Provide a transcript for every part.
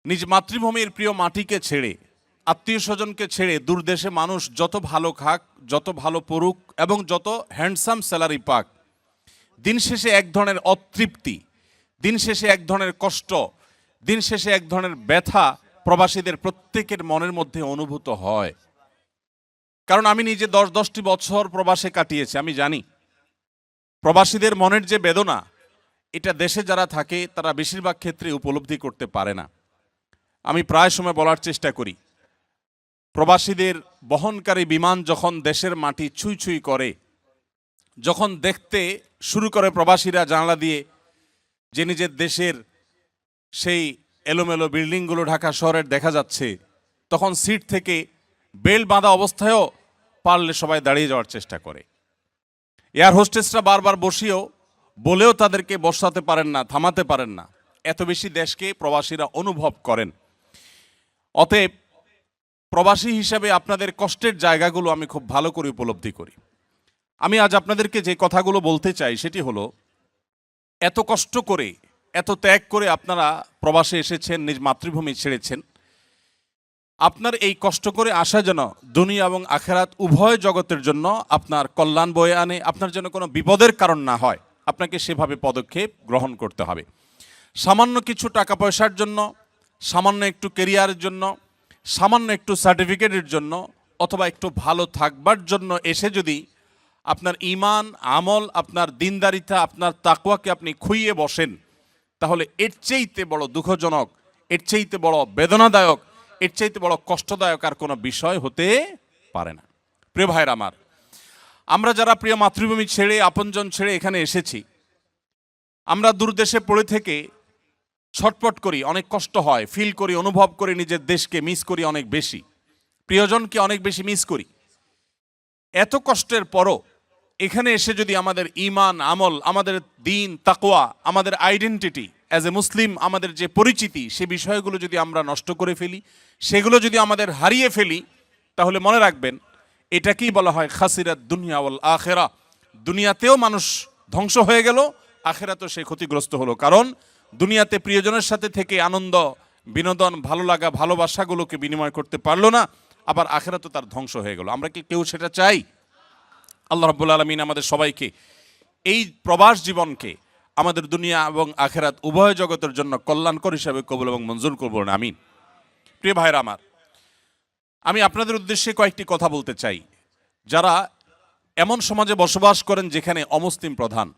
নিজ মাতৃভূমির প্রিয় মাটিকে ছেড়ে, আত্মীয় স্বজনকে ছেড়ে দূরদেশে মানুষ যত ভালো খাক, যত ভালো পড়ুক এবং যত হ্যান্ডসাম স্যালারি পাক, দিন শেষে এক ধরনের অতৃপ্তি, দিন শেষে এক ধরনের কষ্ট, দিন শেষে এক ধরনের ব্যথা প্রবাসীদের প্রত্যেকের মনের মধ্যে অনুভূত হয়। কারণ আমি নিজে 10টি বছর প্রবাসে কাটিয়েছি, আমি জানি প্রবাসীদের মনের যে বেদনা, এটা দেশে যারা থাকে তারা বেশিরভাগ ক্ষেত্রে উপলব্ধি করতে পারে না। আমি প্রায় সময় বলার চেষ্টা করি, প্রবাসীদের বহনকারী বিমান যখন দেশের মাটি ছুঁই ছুঁই করে, যখন দেখতে শুরু করে প্রবাসীরা জানালা দিয়ে যে নিজের দেশের সেই এলোমেলো বিল্ডিংগুলো ঢাকা শহরের দেখা যাচ্ছে, তখন সিট থেকে বেল্ট বাঁধা অবস্থায়ও পারলে সবাই দাঁড়িয়ে যাওয়ার চেষ্টা করে। এয়ার হোস্টেসরা বারবার বলেও তাদেরকে বসাতে পারেন না, থামাতে পারেন না। এত বেশি দেশকে প্রবাসীরা অনুভব করেন। অতএব প্রবাসী হিসাবে আপনাদের কষ্টের জায়গাগুলো আমি খুব ভালো করে উপলব্ধি করি। আমি আজ আপনাদেরকে যে কথাগুলো বলতে চাই সেটি হলো, এত কষ্ট করে, এত ত্যাগ করে আপনারা প্রবাসে এসেছেন, নিজ মাতৃভূমি ছেড়েছেন। আপনার এই কষ্ট করে আসা যেন দুনিয়া এবং আখেরাত উভয় জগতের জন্য আপনার কল্যাণ বয়ে আনে, আপনার যেন কোনো বিপদের কারণ না হয়, আপনাকে সেভাবে পদক্ষেপ গ্রহণ করতে হবে। সামান্য কিছু টাকা পয়সার জন্য, সামান্য একটু কেরিয়ারের জন্য, সামান্য একটু সার্টিফিকেটের জন্য অথবা একটু ভালো থাকবার জন্য এসে যদি আপনার ঈমান, আমল, আপনার দিনদারিতা, আপনার তাকওয়াকে আপনি খুইয়ে বসেন, তাহলে এর চাইতে বড় দুঃখজনক, এর চাইতে বড় বেদনাদায়ক, এর চাইতে বড় কষ্টদায়ক আর কোনো বিষয় হতে পারে না। প্রিয় ভাইয়ের আমার, আমরা যারা প্রিয় মাতৃভূমি ছেড়ে, আপনজন ছেড়ে এখানে এসেছি, আমরা দূরদেশে পড়ে থেকে ছটপট করি, অনেক কষ্ট হয়, ফিল করি, অনুভব করি, নিজের দেশকে মিস করি অনেক বেশি, প্রিয়জনকে অনেক বেশি মিস করি। এত কষ্টের পরও এখানে এসে যদি আমাদের ঈমান, আমল, আমাদের দিন, তাকওয়া, আমাদের আইডেন্টিটি অ্যাজ এ মুসলিম, আমাদের যে পরিচিতি, সে বিষয়গুলো যদি আমরা নষ্ট করে ফেলি, সেগুলো যদি আমাদের হারিয়ে ফেলি, তাহলে মনে রাখবেন এটাকেই বলা হয় খাসিরাত দুনিয়া ওয়াল আখিরা। দুনিয়াতেও মানুষ ধ্বংস হয়ে গেল, আখিরাতেও সে ক্ষতিগ্রস্ত হলো। কারণ দুনিয়াতে প্রিয়জনের সাথে থেকে আনন্দ, বিনোদন, ভালো লাগা, ভালোবাসাগুলোকে বিনিময় করতে পারলো না, আবার আখিরাতেও তার ধ্বংস হয়ে গেল। আমরা কি কেউ সেটা চাই? আল্লাহ রাব্বুল আলামিন আমাদের সবাইকে এই প্রবাস জীবনকে আমাদের দুনিয়া এবং আখিরাত উভয় জগতের জন্য কল্যাণকর হিসাবে কবুল এবং মঞ্জুর করবেন, আমিন। প্রিয় ভাইরা আমার, আমি আপনাদের উদ্দেশ্যে কয়েকটি কথা বলতে চাই। যারা এমন সমাজে বসবাস করেন যেখানে অমুসলিম প্রধান,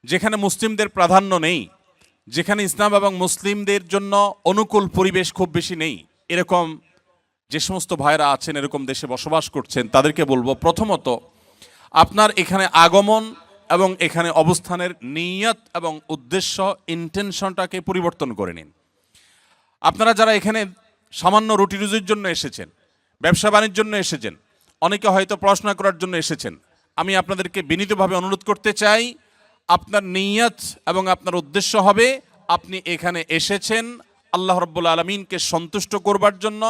যেখানে মুসলিমদের প্রাধান্য নেই, যেখানে ইসলাম এবং মুসলিমদের জন্য অনুকূল পরিবেশ খুব বেশি নেই, এরকম যে সমস্ত ভাইরা আছেন, এরকম দেশে বসবাস করছেন, তাদেরকে বলবো, প্রথমত আপনার এখানে আগমন এবং এখানে অবস্থানের নিয়ত এবং উদ্দেশ্য, ইন্টেনশনটাকে পরিবর্তন করে নিন। আপনারা যারা এখানে সামান্য রুটি রুজির জন্য এসেছেন, ব্যবসা বাণিজ্যের জন্য এসেছেন, অনেকে হয়তো পড়াশোনা করার জন্য এসেছেন, আমি আপনাদেরকে বিনীতভাবে অনুরোধ করতে চাই, আপনার নিয়ত এবং আপনার উদ্দেশ্য হবে আপনি এখানে এসেছেন আল্লাহ রাব্বুল আলামিনকে সন্তুষ্ট করবার জন্য,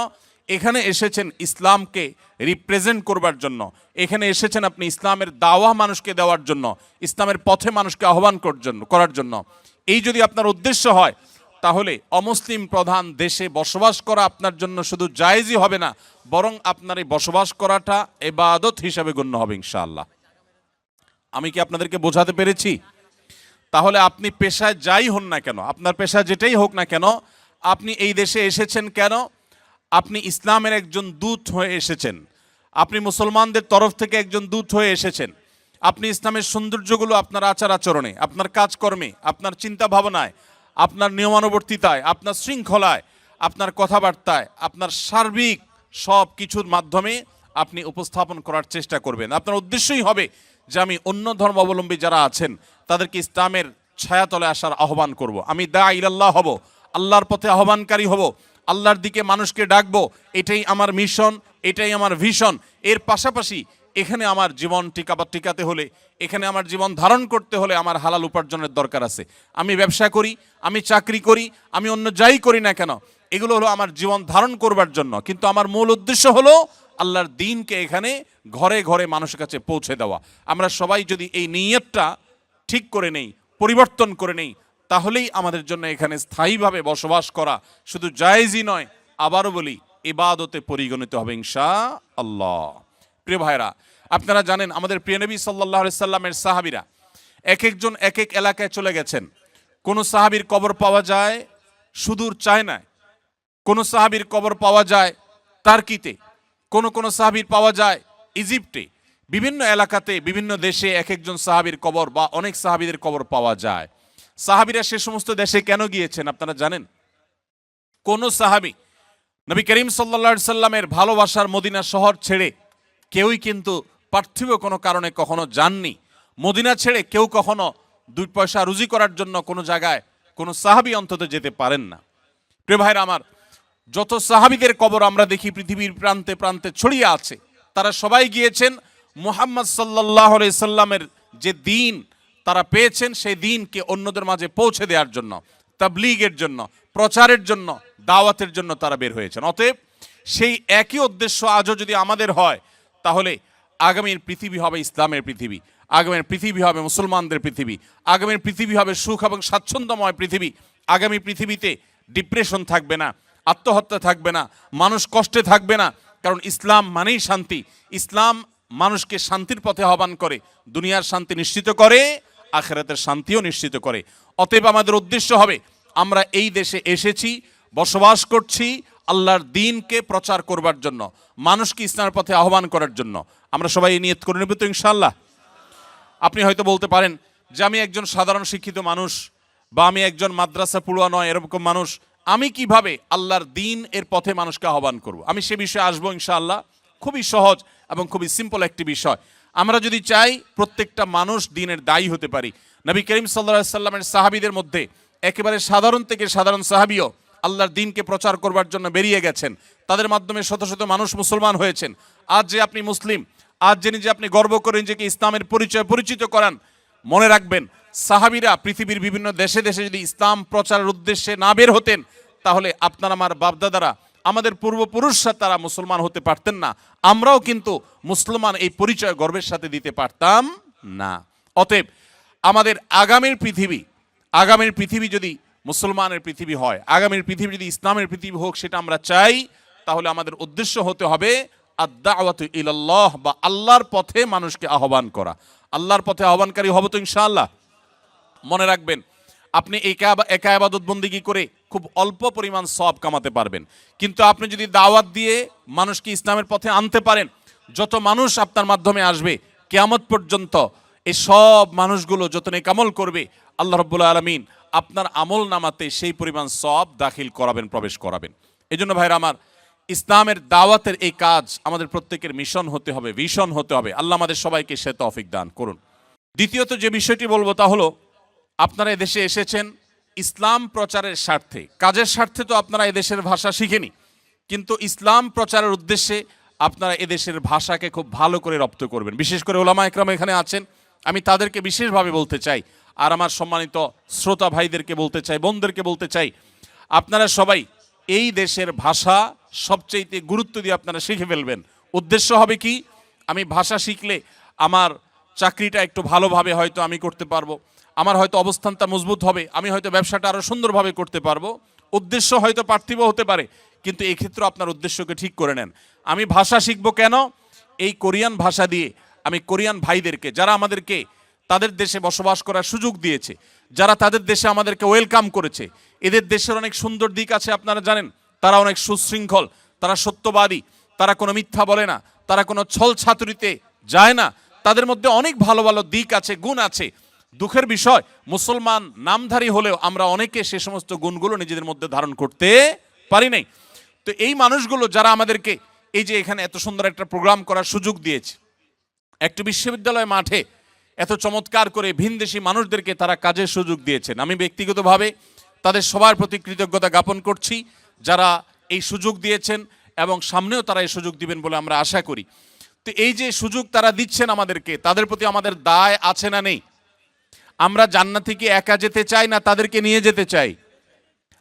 এখানে এসেছেন ইসলামকে রিপ্রেজেন্ট করবার জন্য, এখানে এসেছেন আপনি ইসলামের দাওয়া মানুষকে দেওয়ার জন্য, ইসলামের পথে মানুষকে আহ্বান করার জন্য। এই যদি আপনার উদ্দেশ্য হয়, তাহলে অমুসলিম প্রধান দেশে বসবাস করা আপনার জন্য শুধু জায়েজই হবে না, বরং আপনার এই বসবাস করাটা ইবাদত হিসাবে গণ্য হবে ইনশাআল্লাহ। আমি কি আপনাদেরকে বোঝাতে পেরেছি? তাহলে আপনি পেশায় যাই হন না কেন, আপনার পেশা যেটাই হোক না কেন, আপনি এই দেশে এসেছেন কেন? আপনি ইসলামের একজন দূত হয়ে এসেছেন, আপনি মুসলমানদের তরফ থেকে একজন দূত হয়ে এসেছেন। আপনি ইসলামের সৌন্দর্যগুলো আপনার আচার আচরণে, আপনার কাজকর্মে, আপনার চিন্তা ভাবনায়, আপনার নিয়মানুবর্তিতায়, আপনার শৃঙ্খলায়, আপনার কথাবার্তায়, আপনার সার্বিক সব কিছুর মাধ্যমে আপনি উপস্থাপন করার চেষ্টা করবেন। আপনার উদ্দেশ্যই হবে যে আমি অন্য ধর্মাবলম্বী যারা আছেন তাদেরকে ইসলামের ছায়াতলে আসার আহ্বান করব। আমি দা ইলাল্লাহ হব, আল্লাহর পথে আহ্বানকারী হব, আল্লাহর দিকে মানুষকে ডাকবো। এটাই আমার মিশন, এটাই আমার ভিশন। এর পাশাপাশি এখানে আমার জীবন টিকাতে হলে, এখানে আমার জীবন ধারণ করতে হলে আমার হালাল উপার্জনের দরকার আছে। আমি ব্যবসা করি, আমি চাকরি করি, আমি অন্য যাই করি না কেন, এগুলো হলো আমার জীবন ধারণ করবার জন্য, কিন্তু আমার মূল উদ্দেশ্য হলো আল্লাহর দ্বীনকে এখানে ঘরে ঘরে মানুষের কাছে পৌঁছে দেওয়া। আমরা সবাই যদি এই নিয়তটা ঠিক করে নেই, পরিবর্তন করে নেই, তাহলেই আমাদের জন্য এখানে স্থায়ীভাবে বসবাস করা শুধু জায়েজই নয়, আবারও বলি ইবাদতে পরিগণিত হবে ইনশাআল্লাহ। প্রিয় ভাইরা, আপনারা জানেন আমাদের প্রিয় নবী সাল্লাল্লাহু আলাইহি সাল্লামের সাহাবীরা এক একজন এক এক এলাকায় চলে গেছেন। কোন সাহাবীর কবর পাওয়া যায় সুদূর চায়নায়, কোন সাহাবীর কবর পাওয়া যায় টার্কিতে, কোন কোন সাহাবীর পাওয়া যায় ইজিপ্টে। বিভিন্ন এলাকাতে বিভিন্ন দেশে এক একজন সাহাবীর কবর বা অনেক সাহাবীদের কবর পাওয়া যায়। সাহাবীরা সে সমস্ত দেশে কেন গিয়েছেন আপনারা জানেন? কোন সাহাবী নবী করিম সাল্লাল্লাহু আলাইহি সাল্লামের ভালোবাসার মদিনা শহর ছেড়ে কেউই কিন্তু পার্থিব কোনো কারণে কখনো যাননি। মদিনা ছেড়ে কেউ কখনো 2 পয়সা রুজি করার জন্য কোনো জায়গায় কোনো সাহাবী অন্তত যেতে পারেন না। প্রিয় ভাইরা আমার, যত সাহাবীদের কবর আমরা দেখি পৃথিবীর প্রান্তে প্রান্তে ছড়িয়ে আছে, তারা সবাই গিয়েছেন মুহাম্মদ সাল্লাল্লাহু আলাইহি সাল্লামের যে দিন তারা পেয়েছেন সেই দিনকে অন্যদের মাঝে পৌঁছে দেওয়ার জন্য, তাবলীগের জন্য, প্রচারের জন্য, দাওয়াতের জন্য তারা বের হয়েছেন। অতএব সেই একই উদ্দেশ্য আজও যদি আমাদের হয়, তাহলে আগামীর পৃথিবী হবে ইসলামের পৃথিবী, আগামীর পৃথিবী হবে মুসলমানদের পৃথিবী, আগামীর পৃথিবী হবে সুখ এবং স্বাচ্ছন্দ্যময় পৃথিবী। আগামী পৃথিবীতে ডিপ্রেশন থাকবে না, আত্মহত্যা থাকবে না, মানুষ কষ্টে থাকবে না। কারণ ইসলাম মানেই শান্তি। ইসলাম মানুষকে শান্তির পথে আহ্বান করে, দুনিয়ার শান্তি নিশ্চিত করে, আখিরাতের শান্তিও নিশ্চিত করে। অতএব আমাদের উদ্দেশ্য হবে আমরা এই দেশে এসেছি, বসবাস করছি আল্লাহর দ্বীনকে প্রচার করবার জন্য, মানুষকে ইসলামের পথে আহ্বান করার জন্য। আমরা সবাই নিয়ত করে নেব তো ইনশাআল্লাহ। আপনি হয়তো বলতে পারেন যে আমি একজন সাধারণ শিক্ষিত মানুষ বা আমি একজন মাদ্রাসা পড়ুয়া নয় এরকম মানুষ, আমি কিভাবে আল্লাহর দ্বীন এর পথে মানুষকে আহ্বান করব? আমি সে বিষয়ে আসবো ইনশাআল্লাহ। খুবই সহজ এবং খুবই সিম্পল একটি বিষয়। আমরা যদি চাই প্রত্যেকটা মানুষ দ্বীনের দায়ী হতে পারি। নবী করিম সাল্লাল্লাহু আলাইহি সাল্লামের সাহাবীদের মধ্যে একেবারে সাধারণ থেকে সাধারণ সাহাবীও আল্লাহর দ্বীনকে প্রচার করবার জন্য বেরিয়ে গেছেন। তাদের মাধ্যমে শত শত মানুষ মুসলমান হয়েছেন। আজ যে আপনি মুসলিম, আজ যে নিজে আপনি গর্ব করে নিজেকে ইসলামের পরিচয় পরিচিত করান, মনে রাখবেন সাহাবীরা পৃথিবীর বিভিন্ন দেশে দেশে যদি ইসলাম প্রচারের উদ্দেশ্যে না বের হতেন, তাহলে আপনার আমার বাপদাদারা, আমাদের পূর্বপুরুষরা তারা মুসলমান হতে পারতেন না। আমরাও কিন্তু মুসলমান এই পরিচয় গর্বের সাথে দিতে পারতাম না। অতএব আমাদের আগামীর পৃথিবী যদি মুসলমানের পৃথিবী হয়, আগামীর পৃথিবী যদি ইসলামের পৃথিবী হোক, সেটা আমরা চাই, তাহলে আমাদের উদ্দেশ্য হতে হবে আদ-দাওয়াতু ইলাল্লাহ, বা আল্লাহর পথে মানুষকে আহ্বান করা। আল্লাহর পথে আহ্বানকারী হব তো ইনশাআল্লাহ। মনে রাখবেন, আপনি একা ইবাদত বন্দেগী করে খুব অল্প পরিমাণ সওয়াব কামাতে পারবেন, কিন্তু আপনি যদি দাওয়াত দিয়ে মানুষকে ইসলামের পথে আনতে পারেন, যত মানুষ আপনার মাধ্যমে আসবে কিয়ামত পর্যন্ত, এই সব মানুষগুলো যত নেক আমল করবে, আল্লাহ রাব্বুল আলামিন আপনার আমল নামাতে সেই পরিমাণ সওয়াব দাখিল করাবেন, প্রবেশ করাবেন। এজন্য ভাইরা আমার, ইসলামের দাওয়াতের এই কাজ আমাদের প্রত্যেকের মিশন হতে হবে, ভিশন হতে হবে। আল্লাহ আমাদের সবাইকে সে তৌফিক দান করুন। দ্বিতীয়ত যে বিষয়টি বলবো তা হলো, আপনারা এদেশে এসেছেন ইসলাম প্রচারের স্বার্থে, কাজের স্বার্থে তো আপনারা এদেশের ভাষা শিখেনি, কিন্তু ইসলাম প্রচারের উদ্দেশ্যে আপনারা এদেশের ভাষাকে খুব ভালো করে রপ্ত করবেন। বিশেষ করে ওলামা একরাম এখানে আছেন, আমি তাদেরকে বিশেষভাবে বলতে চাই, আর আমার সম্মানিত শ্রোতা ভাইদেরকে বলতে চাই, বোনদেরকে বলতে চাই, আপনারা সবাই এই দেশের ভাষা সবচেয়ে গুরুত্ব দিয়ে আপনারা শিখে ফেলবেন। উদ্দেশ্য হবে কি, আমি ভাষা শিখলে আমার চাকরিটা একটু ভালোভাবে হয়তো আমি করতে পারবো, আমার হয়তো অবস্থানটা মজবুত হবে, আমি হয়তো ব্যবসাটা আরো সুন্দরভাবে করতে পারবো। উদ্দেশ্য হয়তো পার্থিব হতে পারে, কিন্তু এই ক্ষেত্রে আপনার উদ্দেশ্যকে ঠিক করে নেন। আমি ভাষা শিখবো কেন? এই কোরিয়ান ভাষা দিয়ে আমি কোরিয়ান ভাইদেরকে, যারা আমাদেরকে তাদের দেশে বসবাস করার সুযোগ দিয়েছে, যারা তাদের দেশে আমাদেরকে ওয়েলকাম করেছে, এদের দেশের অনেক সুন্দর দিক আছে আপনারা জানেন। তারা অনেক সুশৃঙ্খল, তারা সত্যবাদী, তারা কোনো মিথ্যা বলে না, তারা কোনো ছল ছাতুরিতে যায় না, তাদের মধ্যে অনেক ভালো ভালো দিক আছে, গুণ আছে। দুঃখের বিষয়, মুসলমান নামধারী হলেও আমরা অনেকে সে সমস্ত গুণগুলো নিজেদের মধ্যে ধারণ করতে পারি নাই। তো এই মানুষগুলো যারা আমাদেরকে এই যে এখানে এত সুন্দর একটা প্রোগ্রাম করার সুযোগ দিয়েছে, একটা বিশ্ববিদ্যালয় মাঠে এত চমৎকার করে ভিনদেশি মানুষদেরকে তারা কাজের সুযোগ দিয়েছেন, আমি ব্যক্তিগতভাবে তাদের সবার প্রতি কৃতজ্ঞতা জ্ঞাপন করছি, যারা এই সুযোগ দিয়েছেন এবং সামনেও তারা এই সুযোগ দিবেন বলে আমরা আশা করি। তো এই যে সুযোগ তারা দিচ্ছেন আমাদেরকে, তাদের প্রতি আমাদের দায় আছে না নেই? আমরা জান্নাতে কি একা যেতে চাই, না তাদেরকে নিয়ে যেতে চাই?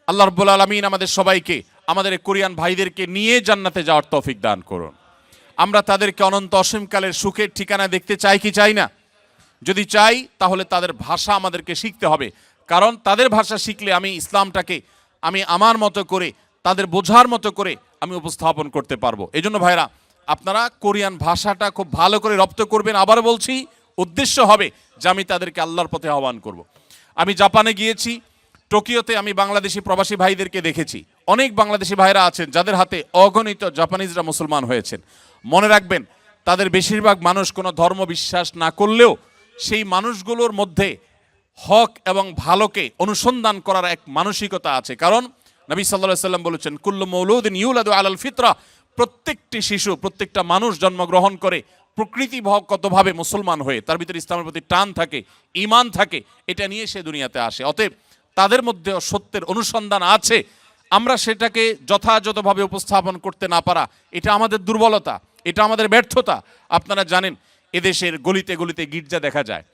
আল্লাহ রাব্বুল আলামিন আমাদের সবাইকে, আমাদের কোরিয়ান ভাইদেরকে নিয়ে জান্নাতে যাওয়ার তৌফিক দান করুন। আমরা তাদেরকে অনন্ত অসীমকালের সুখের ঠিকানা দেখতে চাই কি চাই না? যদি চাই, তাহলে তাদের ভাষা আমাদেরকে শিখতে হবে, কারণ তাদের ভাষা শিখলে আমি ইসলামটাকে আমি আমার মতো করে তাদের বোঝার মতো করে আমি উপস্থাপন করতে পারবো। এই জন্য ভাইরা, আপনারা কোরিয়ান ভাষাটা খুব ভালো করে রপ্ত করবেন। আবার বলছি, উদ্দেশ্য হবে যে আমি তাদেরকে আল্লাহর পথে আহ্বান করব। আমি জাপানে গিয়েছি, টোকিওতে আমি বাংলাদেশি প্রবাসী ভাইদেরকে দেখেছি। অনেক বাংলাদেশি ভাইরা আছেন যাদের হাতে অগণিত জাপানিজরা মুসলমান হয়েছেন। মনে রাখবেন, তাদের বেশিরভাগ মানুষ কোনো ধর্ম বিশ্বাস না করলেও সেই মানুষগুলোর মধ্যে হক এবং ভালোকে অনুসন্ধান করার এক মানসিকতা আছে। কারণ নবী সাল্লাল্লাহু আলাইহি ওয়াসাল্লাম বলেছেন, কুল্লু মাউলুদিন ইউলাদু আলাল ফিতরা, প্রত্যেকটি শিশু, প্রত্যেকটা মানুষ জন্মগ্রহণ করে প্রকৃতিগতভাবে মুসলমান হয়ে, তার ভিতরে ইসলামের প্রতি টান থাকে, ঈমান থাকে, এটা নিয়ে সে দুনিয়াতে আসে। অতএব তাদের মধ্যে সত্যের অনুসন্ধান আছে। আমরা সেটাকে যথাযথভাবে উপস্থাপন করতে না পারা, এটা আমাদের দুর্বলতা, এটা আমাদের ব্যর্থতা। আপনারা জানেন, এদেশের গলিতে গলিতে গির্জা দেখা যায়।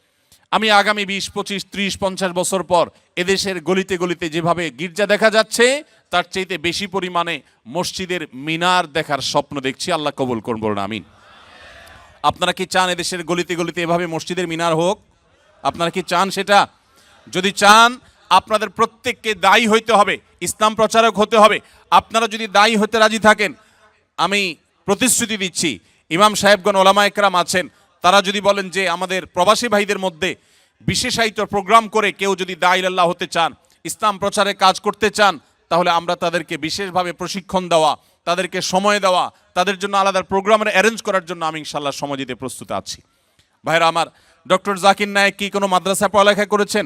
আমি আগামী 20, 25, 30, 50 বছর পর এদেশের গলিতে গলিতে যেভাবে গির্জা দেখা যাচ্ছে, তার চাইতে বেশি পরিমাণে মসজিদের মিনার দেখার স্বপ্ন দেখছি। আল্লাহ কবুল করুন, বলুন আমিন। আপনারা কি চান এদেশের গলিতে গলিতে এভাবে মসজিদের মিনার হোক? আপনারা কি চান সেটা? যদি চান, আপনাদের প্রত্যেককে দায়ী হইতে হবে, ইসলাম প্রচারক হতে হবে। আপনারা যদি দায়ী হতে রাজি থাকেন, আমি প্রতিশ্রুতি দিচ্ছি, ইমাম সাহেবগণ, ওলামা একরাম আছেন, তারা যদি বলেন যে আমাদের প্রবাসী ভাইদের মধ্যে বিশেষায়িত প্রোগ্রাম করে কেউ যদি দায়ী আল্লাহ হতে চান, ইসলাম প্রচারে কাজ করতে চান, তাহলে আমরা তাদেরকে বিশেষভাবে প্রশিক্ষণ দেওয়া, তাদেরকে সময় দেওয়া, তাদের জন্য আলাদা প্রোগ্রামের অ্যারেঞ্জ করার জন্য আমি ইনশাল্লাহ সময় দিতে প্রস্তুত আছি। ভাইরা আমার, ডক্টর জাকির নায়েক কি কোনো মাদ্রাসায় পড়ালেখা করেছেন?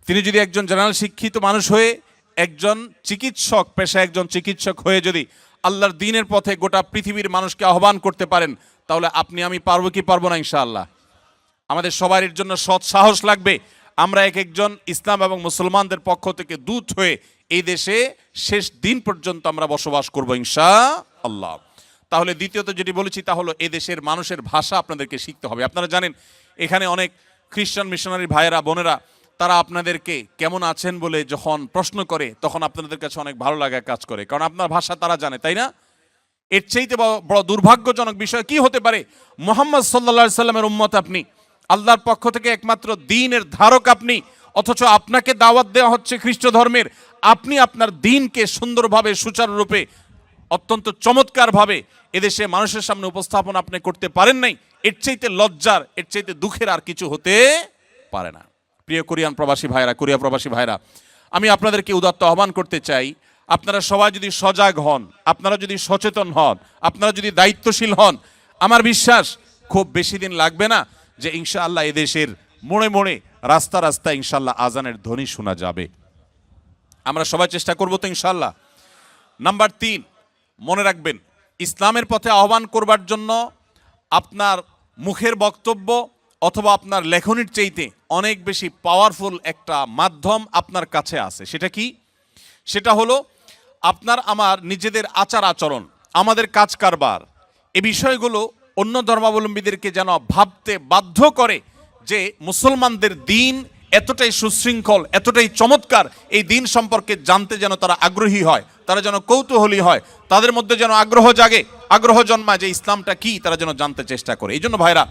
তিনি যদি একজন জেনারেল শিক্ষিত মানুষ হয়ে, একজন চিকিৎসক পেশায় একজন চিকিৎসক হয়ে যদি আল্লাহর দ্বীনের পথে গোটা পৃথিবীর মানুষকে আহ্বান করতে পারেন, তাহলে আপনি আমি পারবো কি পারবো না? ইনশাআল্লাহ। আমাদের সবার এর জন্য সৎ সাহস লাগবে। আমরা এক একজন ইসলাম এবং মুসলমানদের পক্ষ থেকে দূত হয়ে এই দেশে শেষ দিন পর্যন্ত আমরা বসবাস করবো ইনশাআল্লাহ। তাহলে দ্বিতীয়ত যেটি বলেছি, তা হলো এই দেশের মানুষের ভাষা আপনাদেরকে শিখতে হবে। আপনারা জানেন, এখানে অনেক খ্রিস্টান মিশনারি ভাইয়েরা, বোনেরা, তারা আপনাদেরকে কেমন আছেন বলে যখন প্রশ্ন করে, তখন আপনাদের কাছে অনেক ভালো লাগা কাজ করে, কারণ আপনার ভাষা তারা জানে, তাই না? এর চাইতে বড় দুর্ভাগ্যজনক বিষয় কি হতে পারে? মুহাম্মদ সাল্লাল্লাহু আলাইহি সাল্লামের উম্মত আপনি, আল্লাহর পক্ষ থেকে একমাত্র দ্বীনের ধারক আপনি, অথচ আপনাকে দাওয়াত দেওয়া হচ্ছে খ্রিস্ট ধর্মের। আপনি আপনার দ্বীনকে সুন্দরভাবে, সুচারুরূপে, অত্যন্ত চমৎকারভাবে এদেশে মানুষের সামনে উপস্থাপন আপনি করতে পারেন নাই। এর চাইতে লজ্জার, এর চাইতে দুঃখের আর কিছু হতে পারে না। প্রিয় কোরিয়ান প্রবাসী ভাইরা, কোরিয়া প্রবাসী ভাইরা, আমি আপনাদেরকে উদাত্ত আহ্বান করতে চাই, আপনারা সবাই যদি সজাগ হন, আপনারা যদি সচেতন হন, আপনারা যদি দায়িত্বশীল হন, আমার বিশ্বাস খুব বেশি দিন লাগবে না যে ইনশাআল্লাহ এদেশের মোড়ে মোড়ে, রাস্তা রাস্তায় ইনশাআল্লাহ আজানের ধ্বনি শোনা যাবে। আমরা সবাই চেষ্টা করবো তো ইনশাআল্লাহ। নাম্বার 3, মনে রাখবেন, ইসলামের পথে আহ্বান করবার জন্য আপনার মুখের বক্তব্য অথবা আপনার লেখনির চাইতে অনেক বেশি পাওয়ারফুল একটা মাধ্যম আপনার কাছে আছে। সেটা কি? সেটা হলো আপনার আমার নিজেদের আচার আচরণ, আমাদের কাজ কারবার, এই বিষয়গুলো অন্য ধর্মাবলম্বীদেরকে যেন ভাবতে বাধ্য করে যে মুসলমানদের দ্বীন এতটাই সুশৃঙ্খল, এতটাই চমৎকার, এই দ্বীন সম্পর্কে জানতে যেন তারা আগ্রহী হয়, তারা যেন কৌতূহলী হয়, তাদের মধ্যে যেন আগ্রহ জাগে, আগ্রহ জন্মায় যে ইসলামটা কি, তারা যেন জানতে চেষ্টা করে। এই জন্য ভাইরা,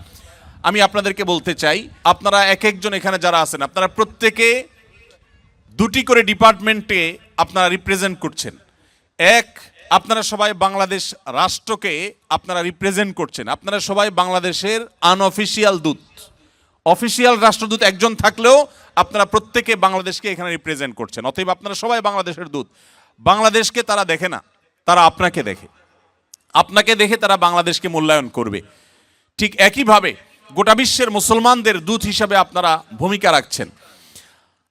আমি আপনাদেরকে বলতে চাই, আপনারা এক একজন এখানে যারা আছেন, আপনারা প্রত্যেকে 2টি করে ডিপার্টমেন্টে আপনারা রিপ্রেজেন্ট করছেন। এক, আপনারা সবাই বাংলাদেশ রাষ্ট্রকে আপনারা রিপ্রেজেন্ট করছেন। আপনারা সবাই বাংলাদেশের আনঅফিসিয়াল দূত। অফিসিয়াল রাষ্ট্রদূত একজন থাকলেও আপনারা প্রত্যেকে বাংলাদেশকে এখানে রিপ্রেজেন্ট করছেন। অতএব আপনারা সবাই বাংলাদেশের দূত। বাংলাদেশকে তারা দেখে না, তারা আপনাকে দেখে। আপনাকে দেখে তারা বাংলাদেশকে মূল্যায়ন করবে। ঠিক একইভাবে গোটা বিশ্বের মুসলমানদের দূত হিসাবে আপনারা ভূমিকা রাখছেন।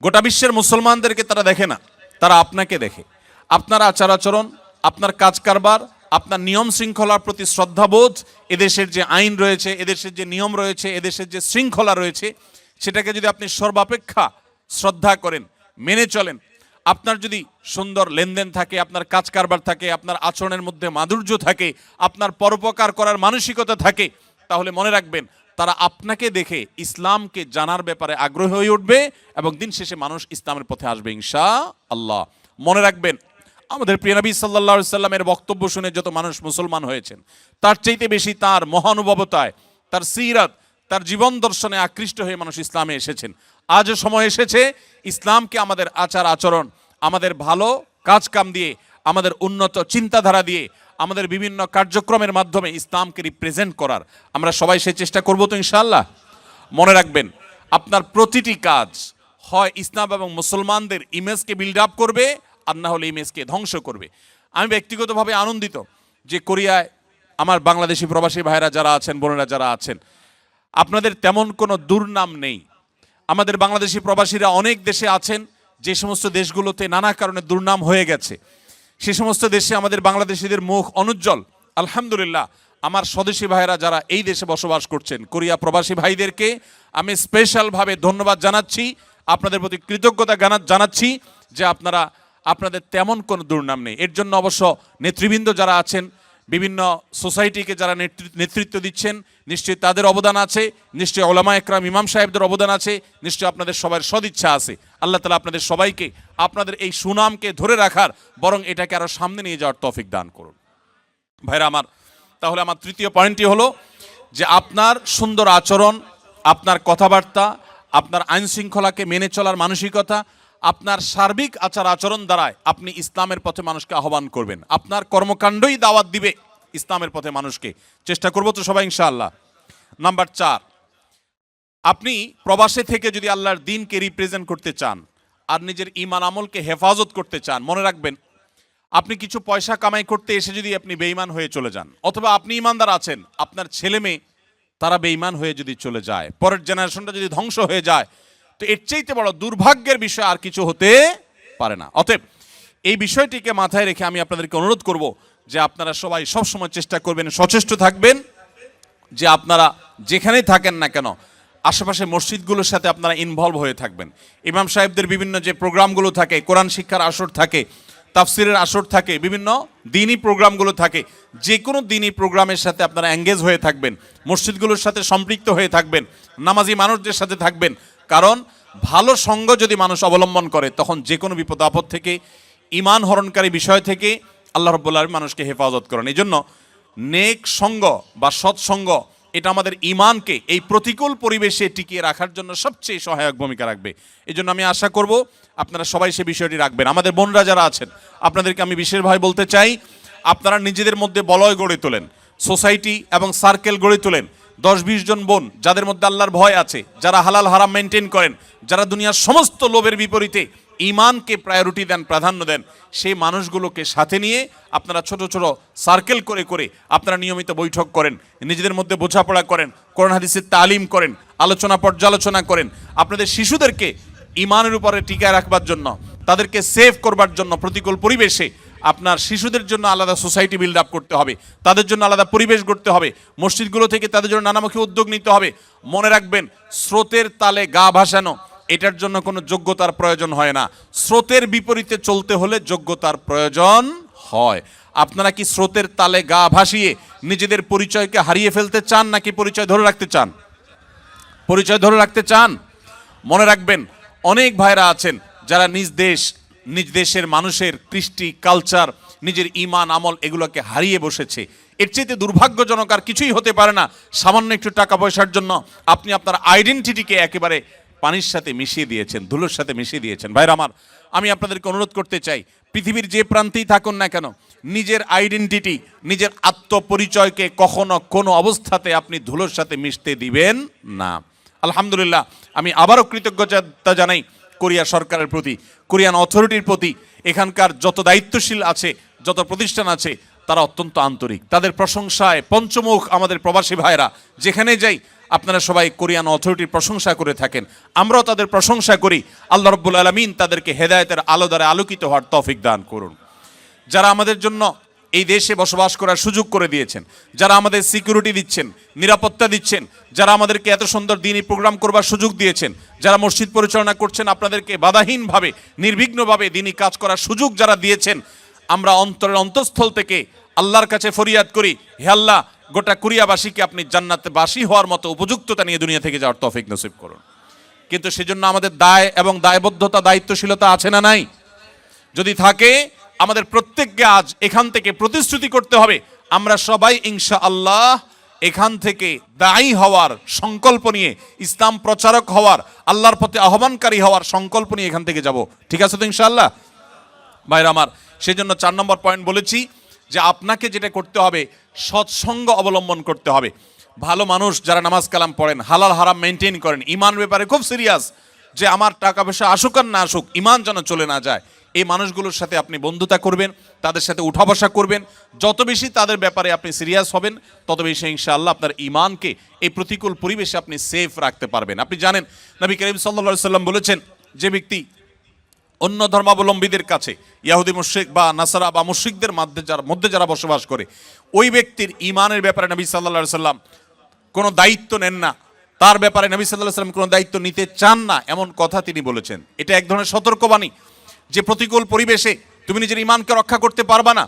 গোটা বিশ্বের মুসলমানদেরকে তারা দেখে না, তারা আপনাকে দেখে। আপনার আচার আচরণ, আপনার কাজ কারবার, আপনার নিয়ম শৃঙ্খলার প্রতি শ্রদ্ধাবোধ, এদেশের যে আইন রয়েছে, এদেশের যে নিয়ম রয়েছে, এদেশের যে শৃঙ্খলা রয়েছে, সেটাকে যদি আপনি সর্বাপেক্ষা শ্রদ্ধা করেন, মেনে চলেন, আপনার যদি সুন্দর লেনদেন থাকে, আপনার কাজ কারবার থাকে, আপনার আচরণের মধ্যে মাধুর্য থাকে, আপনার পরোপকার করার মানসিকতা থাকে, তাহলে মনে রাখবেন, তারা আপনাকে দেখে ইসলামকে জানার ব্যাপারে আগ্রহী হয়ে উঠবে এবং দিন শেষে মানুষ ইসলামের পথে আসবে ইনশাআল্লাহ। মনে রাখবেন, আমাদের প্রিয় নবী সাল্লাল্লাহু আলাইহি সাল্লামের বক্তব্য শুনে যত মানুষ মুসলমান হয়েছেন, তার চাইতে বেশি তার মহানুভবতায়, তার সিরাত, তার জীবন দর্শনে আকৃষ্ট হয়ে মানুষ ইসলামে এসেছেন। আজও সময় এসেছে ইসলামকে আমাদের আচার আচরণ, আমাদের ভালো কাজ কাম দিয়ে, আমাদের উন্নত চিন্তাধারা দিয়ে, আমাদের বিভিন্ন কার্যক্রমের মাধ্যমে ইসলামকে রিপ্রেজেন্ট করার আমরা সবাই সেই চেষ্টা করব তো ইনশাআল্লাহ। মনে রাখবেন, আপনার প্রতিটি কাজ হয় ইসলাম এবং মুসলমানদের ইমেজকে বিল্ড আপ করবে, আর না হলে ইমেজকে ধ্বংস করবে। আমি ব্যক্তিগতভাবে আনন্দিত যে কোরিয়ায় আমার বাংলাদেশি প্রবাসী ভাইরা যারা আছেন, বোনেরা যারা আছেন, আপনাদের তেমন কোনো দুর্নাম নেই। আমাদের বাংলাদেশি প্রবাসীরা অনেক দেশে আছেন, যে সমস্ত দেশগুলোতে নানা কারণে দুর্নাম হয়ে গেছে, সে সমস্ত দেশে আমাদের বাংলাদেশিদের মুখ অনুজ্জ্বল। আলহামদুলিল্লাহ, আমার স্বদেশী ভাইরা যারা এই দেশে বসবাস করছেন, কোরিয়া প্রবাসী ভাইদেরকে আমি স্পেশালভাবে ধন্যবাদ জানাচ্ছি, আপনাদের প্রতি কৃতজ্ঞতা জানাচ্ছি যে আপনাদের তেমন কোনো দুর্নাম নেই। এর জন্য অবশ্য নেতৃবৃন্দ যারা আছেন, বিভিন্ন সোসাইটিকে যারা নেতৃত্ব দিচ্ছেন, নিশ্চয়ই তাদের অবদান আছে, নিশ্চয়ই ওলামা একরাম ইমাম সাহেবদের অবদান আছে, নিশ্চয়ই আপনাদের সবার সদিচ্ছা আছে। আল্লাহ তাআলা আপনাদের সবাইকে আপনাদের এই সুনামকে ধরে রাখার, বরং এটাকে আরো সামনে নিয়ে যাওয়ার তৌফিক দান করুন। ভাইরা আমার, তাহলে আমার তৃতীয় পয়েন্টটি হলো যে আপনার সুন্দর আচরণ, আপনার কথাবার্তা, আপনার আইন শৃঙ্খলাকে মেনে চলার মানসিকতা, আপনার সার্বিক আচার আচরণ দ্বারায় আপনি ইসলামের পথে মানুষকে আহ্বান করবেন। আপনার কর্মকাণ্ডই দাওয়াত দিবে ইসলামের পথে মানুষকে। চেষ্টা করবো তো সবাই ইনশাআল্লাহ। নাম্বার 4, আপনি প্রবাসে থেকে যদি আল্লাহর দ্বীনকে রিপ্রেজেন্ট করতে চান আর নিজের ঈমান আমলকে হেফাজত করতে চান, মনে রাখবেন, আপনি কিছু পয়সা কামাই করতে এসে যদি আপনি বেঈমান হয়ে চলে যান, অথবা আপনি ঈমানদার আছেন, আপনার ছেলে মেয়ে তারা বেঈমান হয়ে যদি চলে যায়, পরের জেনারেশনটা যদি ধ্বংস হয়ে যায়, তো এর চাইতে বড় দুর্ভাগ্যের বিষয় আর কিছু হতে পারে না। অতএব এই বিষয়টিকে মাথায় রেখে আমি আপনাদেরকে অনুরোধ করব যে আপনারা সবাই সবসময় চেষ্টা করবেন, সচেষ্ট থাকবেন যে আপনারা যেখানেই থাকেন না কেন আশেপাশে মসজিদগুলোর সাথে আপনারা ইনভলভ হয়ে থাকবেন। ইমাম সাহেবদের বিভিন্ন যে প্রোগ্রামগুলো থাকে, কোরআন শিক্ষার আসর থাকে, তাফসিরের আসর থাকে, বিভিন্ন দ্বীনি প্রোগ্রামগুলো থাকে, যে কোনো দ্বীনি প্রোগ্রামের সাথে আপনারা এঙ্গেজ হয়ে থাকবেন, মসজিদগুলোর সাথে সম্পৃক্ত হয়ে থাকবেন, নামাজি মানুষদের সাথে থাকবেন। কারণ ভালো সঙ্গ যদি মানুষ অবলম্বন করে, তখন যে কোনো বিপদ আপদ থেকে, ঈমান হরণকারী বিষয় থেকে আল্লাহ রাব্বুল আলামিন মানুষকে হেফাজত করেন। এই জন্য নেক সঙ্গ বা সৎসঙ্গ এটা আমাদের ঈমানকে এই প্রতিকূল পরিবেশে টিকিয়ে রাখার জন্য সবচেয়ে সহায়ক ভূমিকা রাখবে। এই জন্য আমি আশা করব আপনারা সবাই সে বিষয়টি রাখবেন। আমাদের বোনরা যারা আছেন, আপনাদেরকে আমি বিশেষভাবে বলতে চাই, আপনারা নিজেদের মধ্যে বলয় গড়ে তোলেন, সোসাইটি এবং সার্কেল গড়ে তোলেন। 10-20 জন বোন যাদের মধ্যে আল্লাহর ভয় আছে, যারা হালাল হারাম মেনটেন করেন, যারা দুনিয়ার সমস্ত লোভের বিপরীতে ঈমানকে প্রায়োরিটি দেন, প্রাধান্য দেন, সেই মানুষগুলোকে সাথে নিয়ে আপনারা ছোট ছোট সার্কেল করে করে আপনারা নিয়মিত বৈঠক করেন, নিজেদের মধ্যে বোঝাপড়া করেন, কোরআন হাদিসের তালিম করেন, আলোচনা পর্যালোচনা করেন। আপনাদের শিশুদেরকে ঈমানের উপরে টিকায় রাখবার জন্য, তাদেরকে সেভ করবার জন্য প্রতিকূল পরিবেশে আপনার শিশুদের জন্য আলাদা সোসাইটি বিল্ড আপ করতে হবে, তাদের জন্য আলাদা পরিবেশ গড়তে হবে, মসজিদগুলো থেকে তাদের জন্য নানামুখী উদ্যোগ নিতে হবে। মনে রাখবেন, স্রোতের তালে গা ভাসানো এটার জন্য কোনো যোগ্যতার প্রয়োজন হয় না, স্রোতের বিপরীতে চলতে হলে যোগ্যতার প্রয়োজন হয়। আপনারা কি স্রোতের তালে গা ভাসিয়ে নিজেদের পরিচয়কে হারিয়ে ফেলতে চান, নাকি পরিচয় ধরে রাখতে চান? পরিচয় ধরে রাখতে চান। মনে রাখবেন, অনেক ভাইরা আছেন যারা নিজ দেশের মানুষের কৃষ্টি, কালচার, নিজের ঈমান আমল এগুলোকে হারিয়ে বসেছে। এর চাইতে দুর্ভাগ্যজনক আর কিছুই হতে পারে না। সামান্য একটু টাকা পয়সার জন্য আপনি আপনার আইডেন্টিটিকে একেবারে পানির সাথে মিশিয়ে দিয়েছেন, ধুলোর সাথে মিশিয়ে দিয়েছেন। ভাইরা আমার, আমি আপনাদেরকে অনুরোধ করতে চাই, পৃথিবীর যে প্রান্তেই থাকুন না কেন, নিজের আইডেন্টিটি, নিজের আত্মপরিচয়কে কখনো কোনো অবস্থাতে আপনি ধুলোর সাথে মিশতে দিবেন না। আলহামদুলিল্লাহ, আমি আবারও কৃতজ্ঞতা জানাই কোরিয়া সরকারের প্রতি, কোরিয়ান অথরিটির প্রতি। এখানকার যত দায়িত্বশীল আছে, যত প্রতিষ্ঠান আছে, তারা অত্যন্ত আন্তরিক। তাদের প্রশংসায় পঞ্চমুখ আমাদের প্রবাসী ভাইরা। যেখানে যাই আপনারা সবাই কোরিয়ান অথরিটির প্রশংসা করে থাকেন, আমরাও তাদের প্রশংসা করি। আল্লাহ রাব্বুল আলামিন তাদেরকে হেদায়েতের আলো দ্বারা আলোকিত হওয়ার তৌফিক দান করুন। যারা আমাদের জন্য এই দেশে বসবাস করার সুযোগ করে দিয়েছেন, যারা আমাদের সিকিউরিটি দিচ্ছেন, নিরাপত্তা দিচ্ছেন, যারা আমাদেরকে এত সুন্দর দ্বীনি প্রোগ্রাম করবার সুযোগ দিয়েছেন, যারা মসজিদ পরিচালনা করছেন, আপনাদেরকে বাধাহীনভাবে, নির্বিঘ্নভাবে দ্বীনি কাজ করার সুযোগ যারা দিয়েছেন, আমরা অন্তরের অন্তঃস্থল থেকে আল্লাহর কাছে ফরিয়াদ করি, হে আল্লাহ, গোটা কোরিয়াবাসীকে আপনি জান্নাতবাসী হওয়ার মতো উপযুক্ততা নিয়ে দুনিয়া থেকে যাওয়ার তৌফিক নসিব করুন। কিন্তু সেজন্য আমাদের দায় এবং দায়বদ্ধতা, দায়িত্বশীলতা আছে না নাই? যদি থাকে, আমাদের প্রত্যেককে আজ এখান থেকে প্রতিশ্রুতি করতে হবে, আমরা সবাই ইনশাআল্লাহ এখান থেকে দায়ী হওয়ার সংকল্প নিয়ে, ইসলাম প্রচারক হওয়ার, আল্লাহর পথে আহ্বানকারী হওয়ার সংকল্প নিয়ে এখান থেকে যাব। ঠিক আছে তো ইনশাআল্লাহ ভাইরা আমার? সেজন্য 4 নম্বর পয়েন্ট বলেছি যে আপনাকে যেটা করতে হবে, সৎসঙ্গ অবলম্বন করতে হবে। ভালো মানুষ যারা নামাজ কালাম পড়েন, হালাল হারাম মেনটেন করেন, ইমান ব্যাপারে খুব সিরিয়াস, যে আমার টাকা পয়সা আসুক আর না আসুক ইমান যেন চলে না যায়, এই মানুষগুলোর সাথে আপনি বন্ধুতা করবেন, তাদের সাথে উঠা বসা করবেন। যত বেশি তাদের ব্যাপারে আপনি সিরিয়াস হবেন, তত বেশি ইনশাআল্লাহ আপনার ইমানকে এই প্রতিকূল পরিবেশে আপনি সেফ রাখতে পারবেন। আপনি জানেন নবী করিম সাল্লাল্লাহু আলাইহি সাল্লাম বলেছেন, যে ব্যক্তি অন্য ধর্মাবলম্বীদের কাছে, ইহুদি মুশরিক বা নাসারা বা মুশরিকদের মধ্যে যারা বসবাস করে, ওই ব্যক্তির ইমানের ব্যাপারে নবী সাল্লাল্লাহু আলাইহি সাল্লাম কোনো দায়িত্ব নেন না, তার ব্যাপারে নবী সাল্লাল্লাহু আলাইহি সাল্লাম কোনো দায়িত্ব নিতে চান না, এমন কথা তিনি বলেছেন। এটা এক ধরনের সতর্কবাণী যে প্রতিকূল পরিবেশে তুমি নিজের ইমানকে রক্ষা করতে পারবা না।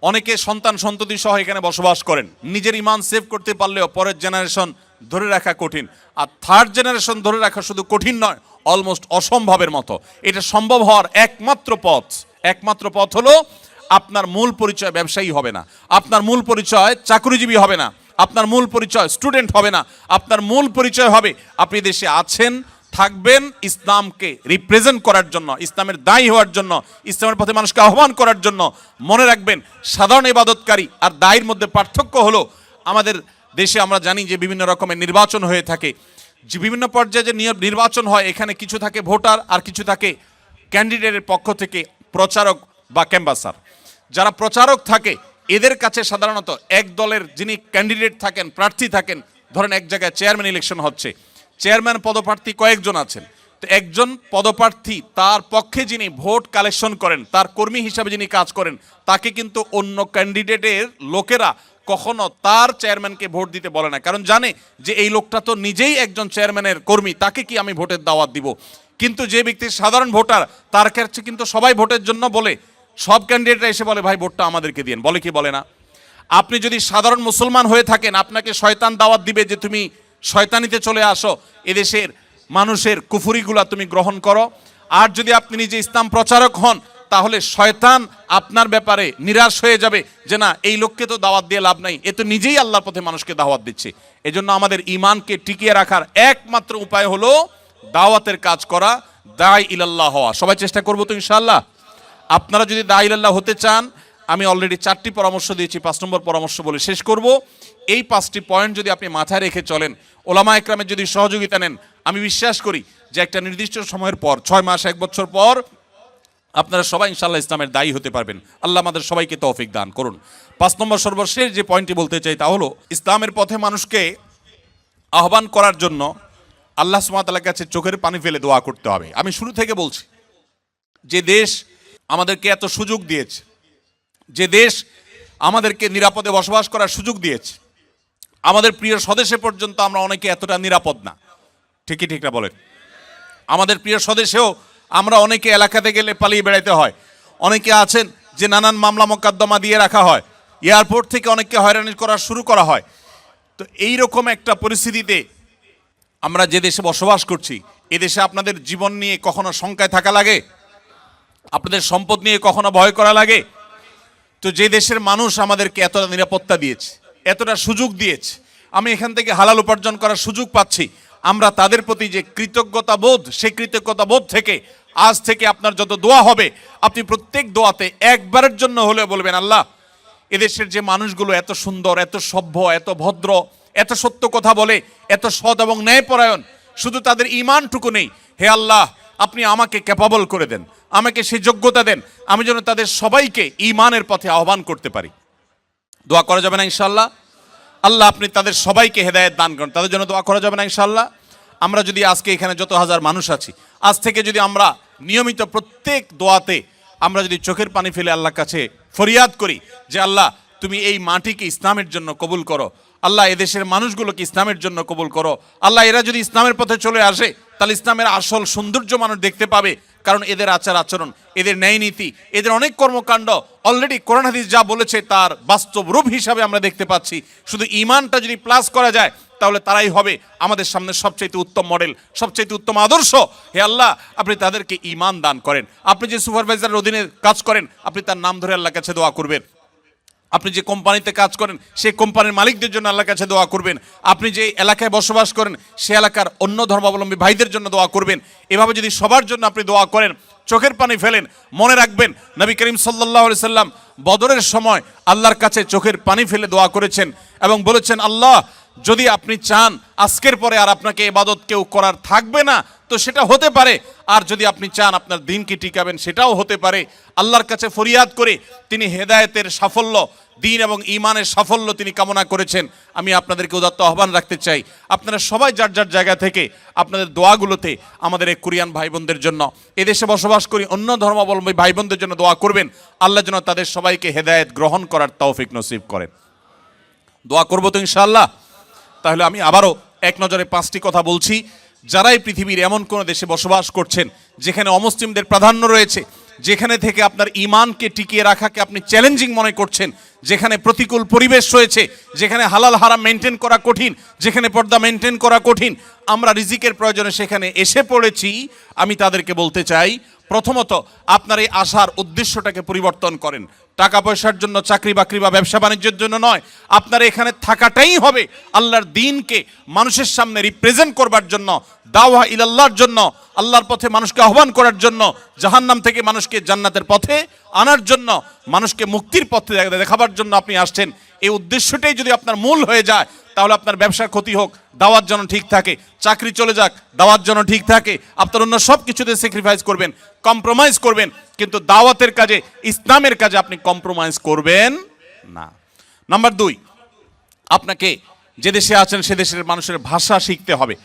অনেকে সন্তান সন্ততি সহ এখানে বসবাস করেন, নিজের ইমান সেভ করতে পারলেও পরের জেনারেশন ধরে রাখা কঠিন, আর থার্ড জেনারেশন ধরে রাখা শুধু কঠিন নয়, অলমোস্ট অসম্ভবের মতো। এটা সম্ভব হওয়ার একমাত্র পথ হলো আপনার মূল পরিচয় ব্যবসায়ী হবে না, আপনার মূল পরিচয় চাকরিজীবী হবে না, আপনার মূল পরিচয় স্টুডেন্ট হবে না, আপনার মূল পরিচয় হবে আপনি দেশে আছেন, থাকবেন ইসলামকে রিপ্রেজেন্ট করার জন্য, ইসলামের দায়ী হওয়ার জন্য, ইসলামের পথে মানুষকে আহ্বান করার জন্য। মনে রাখবেন, সাধারণ ইবাদতকারী আর দায়ীর মধ্যে পার্থক্য হলো, আমাদের দেশে আমরা জানি যে বিভিন্ন রকমের নির্বাচন হয়ে থাকে, যে বিভিন্ন পর্যায়ে যে নির্বাচন হয়, এখানে কিছু থাকে ভোটার আর কিছু থাকে ক্যান্ডিডেটের পক্ষ থেকে প্রচারক বা ক্যাম্বাসার। যারা প্রচারক থাকে এদের কাছে সাধারণত এক দলের যিনি ক্যান্ডিডেট থাকেন, প্রার্থী থাকেন, ধরেন এক জায়গায় চেয়ারম্যান ইলেকশন হচ্ছে, চেয়ারম্যান পদপ্রার্থী কয়েকজন আছেন, তো একজন পদপ্রার্থী তার পক্ষে যিনি ভোট কালেকশন করেন, তার কর্মী হিসাবে যিনি কাজ করেন, তাকে কিন্তু অন্য ক্যান্ডিডেটের লোকেরা কখনো তার চেয়ারম্যানকে ভোট দিতে বলে না, কারণ জানে যে এই লোকটা তো নিজেই একজন চেয়ারম্যানের কর্মী, তাকে কি আমি ভোটের দাওয়াত দিব। কিন্তু যে ব্যক্তি সাধারণ ভোটার, তার কাছে কিন্তু সবাই ভোটের জন্য বলে, সব ক্যান্ডিডেটরা এসে বলে ভাই ভোটটা আমাদেরকে দিয়েন, বলে কি বলে না? আপনি যদি সাধারণ মুসলমান হয়ে থাকেন, আপনাকে শয়তান দাওয়াত দিবে যে তুমি শয়তানিতে চলে আসো, এদেশের মানুষের কুফুরিগুলা তুমি গ্রহণ করো। আর যদি আপনি নিজে ইসলাম প্রচারক হন, তাহলে শয়তান আপনার ব্যাপারে নিরাশ হয়ে যাবে যে না, এই লোককে তো দাওয়াত দিয়ে লাভ নাই, এ তো নিজেই আল্লাহর পথে মানুষকে দাওয়াত দিচ্ছে। এজন্য আমাদের ইমানকে টিকিয়ে রাখার একমাত্র উপায় হলো দাওয়াতের কাজ করা, দাঈ ইলাল্লাহ হওয়া। সবাই চেষ্টা করবো তো ইনশাআল্লাহ? আপনারা যদি দাঈ ইলাল্লাহ হতে চান, আমি অলরেডি 4টি পরামর্শ দিয়েছি, 5 নম্বর পরামর্শ বলে শেষ করব। এই 5টি পয়েন্ট যদি আপনি মাথায় রেখে চলেন, ওলামা একরামের যদি সহযোগিতা নেন, আমি বিশ্বাস করি যে একটা নির্দিষ্ট সময়ের পর, 6 মাস 1 বছর পর আপনারা সবাই ইনশাআল্লাহ ইসলামের দায়ী হতে পারবেন। আল্লাহ আমাদের সবাইকে তৌফিক দান করুন। 5 নম্বর সর্বশেষ যে পয়েন্টটি বলতে চাই তা হলো, ইসলামের পথে মানুষকে আহ্বান করার জন্য আল্লাহ সুবহানাহু ওয়া তাআলার কাছে চোখের পানি ফেলে দোয়া করতে হবে। আমি শুরু থেকে বলছি, যে দেশ আমাদেরকে এত সুযোগ দিয়েছে, যে দেশ আমাদেরকে নিরাপদে বসবাস করার সুযোগ দিয়েছে, আমাদের প্রিয় স্বদেশে পর্যন্ত আমরা অনেকে এতটা নিরাপদ না। ঠিকই ঠিক না বলেন? আমাদের প্রিয় স্বদেশেও আমরা অনেকে এলাকাতে গেলে পালিয়ে বেড়াইতে হয়, অনেকে আছেন যে নানান মামলা মোকদ্দমা দিয়ে রাখা হয়, এয়ারপোর্ট থেকে অনেককে হয়রানি করা শুরু করা হয়। তো এই রকম একটা পরিস্থিতিতে আমরা যে দেশে বসবাস করছি, এদেশে আপনাদের জীবন নিয়ে কখনো শঙ্কায় থাকা লাগে? আপনাদের সম্পদ নিয়ে কখনো ভয় করা লাগে? তো যে দেশের মানুষ আমাদেরকে এতটা নিরাপত্তা দিয়েছে, এতটা সুযোগ দিয়েছে, আমি এখান থেকে হালাল উপার্জন করার সুযোগ পাচ্ছি, আমরা তাদের প্রতি যে কৃতজ্ঞতা বোধ, সেই কৃতজ্ঞতা বোধ থেকে আজ থেকে আপনার যত দোয়া হবে, আপনি প্রত্যেক দোয়াতে একবারের জন্য হলেও বলবেন, আল্লাহ এদেশের যে মানুষগুলো এত সুন্দর, এত সভ্য, এত ভদ্র, এত সত্য কথা বলে, এত সৎ এবং ন্যায়পরায়ণ, শুধু তাদের ঈমানটুকু নেই, হে আল্লাহ আপনি আমাকে ক্যাপাবল করে দেন, আমাকে সেই যোগ্যতা দেন, আমি যেন তাদের সবাইকে ঈমানের পথে আহ্বান করতে পারি। দোয়া করা যাবে না ইনশাআল্লাহ? আল্লাহ আপনি তাদের সবাইকে হেদায়েত দান করেন, তাদের জন্য দোয়া করা যাবে না ইনশাআল্লাহ? আমরা যদি আজকে এখানে যত হাজার মানুষ আছি, আজ থেকে যদি আমরা নিয়মিত প্রত্যেক দোয়াতে আমরা যদি চোখের পানি ফেলে আল্লাহর কাছে ফরিয়াদ করি যে আল্লাহ তুমি এই মাটিকে ইসলামের জন্য কবুল করো, আল্লাহ এদেশের মানুষগুলোকে ইসলামের জন্য কবুল করো, আল্লাহ এরা যদি ইসলামের পথে চলে আসে তাহলে ইসলামের আসল সৌন্দর্য মানুষ দেখতে পাবে, কারণ এদের আচার আচরণ, এদের ন্যায় নীতি, এদের অনেক কর্মকাণ্ড অলরেডি কোরআন হাদিস যা বলেছে তার বাস্তব রূপ হিসাবে আমরা দেখতে পাচ্ছি। শুধু ঈমানটা যদি প্লাস করা যায় তাহলে তারাই হবে আমাদের সামনে সবচাইতে উত্তম মডেল, সবচাইতে উত্তম আদর্শ। হে আল্লাহ আপনি তাদেরকে ঈমান দান করেন। আপনি যে সুপারভাইজারের অধীনে কাজ করেন, আপনি তার নাম ধরে আল্লাহর কাছে দোয়া করবেন, আপনি যে কোম্পানিতে কাজ করেন সেই কোম্পানির মালিকদের জন্য আল্লাহর কাছে দোয়া করবেন। আপনি যে এলাকায় বসবাস করেন সে এলাকার অন্য ধর্মাবলম্বী ভাইদের জন্য দোয়া করবেন। এভাবে যদি সবার জন্য আপনি দোয়া করেন, চোখের পানি ফেলেন, মনে রাখবেন নবী করিম সাল্লাল্লাহু আলাইহি সাল্লাম বদরের সময় আল্লাহর কাছে চোখের পানি ফেলে দোয়া করেছেন এবং বলেছেন, আল্লাহ যদি আপনি চান আজকের পরে আর আপনাকে ইবাদত কেউ করার থাকবে না তো সেটা হতে পারে, আর যদি আপনি চান আপনার দিনকে টিকাবেন সেটাও হতে পারে। আল্লাহর কাছে ফরিয়াদ করে তিনি হেদায়েতের সাফল্য, দিন এবং ঈমানের সাফল্য তিনি কামনা করেছেন। আমি আপনাদেরকে উদাত্ত আহ্বান রাখতে চাই, আপনারা সবাই যার যার জায়গা থেকে আপনাদের দোয়াগুলোতে আমাদের এই কোরিয়ান ভাই বোনদের জন্য, এদেশে বসবাস করি অন্য ধর্মাবলম্বী ভাই বোনদের জন্য দোয়া করবেন। আল্লাহ যেন তাদের সবাইকে হেদায়েত গ্রহণ করার তৌফিক নসিব করেন। দোয়া করবো তো ইনশাআল্লাহ। তাহলে আমি আবারও এক নজরে 5টি কথা বলছি। যারাই পৃথিবীর এমন কোনো দেশে বসবাস করছেন যেখানে অমুসলিমদের প্রাধান্য রয়েছে, যেখানে থেকে আপনার ঈমানকে টিকিয়ে রাখাকে আপনি চ্যালেঞ্জিং মনে করছেন, যেখানে প্রতিকূল পরিবেশ রয়েছে, যেখানে হালাল হারাম মেনটেন করা কঠিন, যেখানে পর্দা মেনটেন করা কঠিন, আমরা রিজিকের প্রয়োজনে সেখানে এসে পড়েছি, আমি তাদেরকে বলতে চাই, প্রথমত আপনার এই আসার উদ্দেশ্যটাকে পরিবর্তন করেন। টাকা পয়সার জন্য, চাকরি বাকরি বা ব্যবসা বাণিজ্যের জন্য নয়, আপনার এখানে থাকাটাই হবে আল্লাহর দ্বীনকে মানুষের সামনে রিপ্রেজেন্ট করবার জন্য, দাওয়া ইলাল্লাহর জন্য, আল্লাহর পথে মানুষকে আহ্বান করার জন্য, জাহান্নাম থেকে মানুষকে জান্নাতের পথে আনার জন্য, মানুষকে মুক্তির পথে দেখাবার জন্য আপনি আসছেন। এই উদ্দেশ্যটাই যদি আপনার মূল হয়ে যায় তাহলে আপনার ব্যবসার ক্ষতি হোক, দাওয়াত যেন ঠিক থাকে, চাকরি চলে যাক, দাওয়াত যেন ঠিক থাকে, আপনার অন্য সব কিছুতে স্যাক্রিফাইস করবেন, কম্প্রোমাইজ করবেন, কিন্তু দাওয়াতের কাজে, ইসলামের কাজে আপনি কম্প্রোমাইজ করবেন না। নাম্বার 2, আপনাকে যে দেশে আছেন সে দেশের মানুষের ভাষা শিখতে হবে।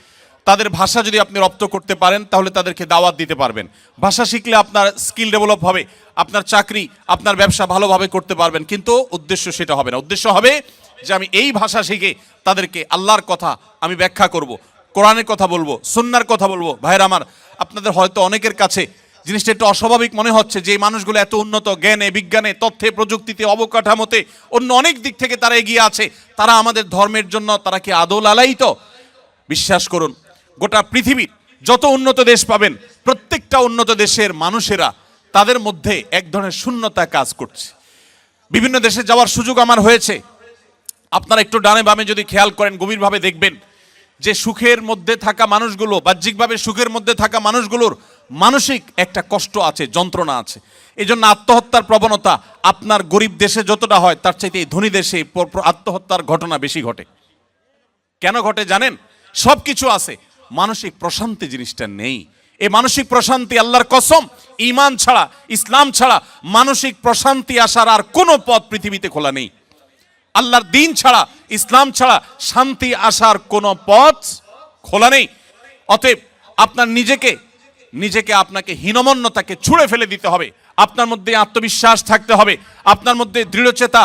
তাদের ভাষা যদি আপনি রপ্ত করতে পারেন তাহলে তাদেরকে দাওয়াত দিতে পারবেন। ভাষা শিখলে আপনার স্কিল ডেভেলপ হবে, আপনার চাকরি, আপনার ব্যবসা ভালোভাবে করতে পারবেন। কিন্তু উদ্দেশ্য সেটা হবে না। উদ্দেশ্য হবে যে আমি এই ভাষা শিখে তাদেরকে আল্লাহর কথা আমি ব্যাখ্যা করব, কোরআনের কথা বলবো, সুন্নাহর কথা বলবো। ভাইরা আমার, আপনাদের হয়তো অনেকের কাছে জিনিসটা একটু অস্বাভাবিক মনে হচ্ছে যে এই মানুষগুলো এত উন্নত জ্ঞানে, বিজ্ঞানে, তথ্যে, প্রযুক্তিতে, অবকাঠামোতে, অন্য অনেক দিক থেকে তারা এগিয়ে আছে, তারা আমাদের ধর্মের জন্য তারা কি আদৌ লালায়িত? বিশ্বাস করুন, গোটা পৃথিবীর যত উন্নত দেশ পাবেন, প্রত্যেকটা উন্নত দেশের মানুষেরা তাদের মধ্যে এক ধরনের শূন্যতা কাজ করছে। বিভিন্ন দেশে যাওয়ার সুযোগ আমার হয়েছে। আপনারা একটু ডানে বামে যদি খেয়াল করেন, গভীরভাবে দেখবেন যে সুখের মধ্যে থাকা মানুষগুলো, বাহ্যিকভাবে সুখের মধ্যে থাকা মানুষগুলোর মানসিক একটা কষ্ট আছে, যন্ত্রণা আছে। এই জন্য আত্মহত্যার প্রবণতা আপনার গরিব দেশে যতটা হয় তার চাইতে এই ধনী দেশে আত্মহত্যার ঘটনা বেশি ঘটে। কেন ঘটে জানেন? সব কিছু আছে, মানসিক প্রশান্তি জিনিসটা নেই। এই মানসিক প্রশান্তি, আল্লাহর কসম, ঈমান ছাড়া, ইসলাম ছাড়া মানসিক প্রশান্তি আসার আর কোনো পথ পৃথিবীতে খোলা নেই। আল্লাহর দ্বীন ছাড়া, ইসলাম ছাড়া শান্তি আসার কোনো পথ খোলা নেই। অতএব আপনার নিজেকে আপনাকে হীনমন্যতাকে ছুঁড়ে ফেলে দিতে হবে। আপনার মধ্যে আত্মবিশ্বাস থাকতে হবে, আপনার মধ্যে দৃঢ়চেতা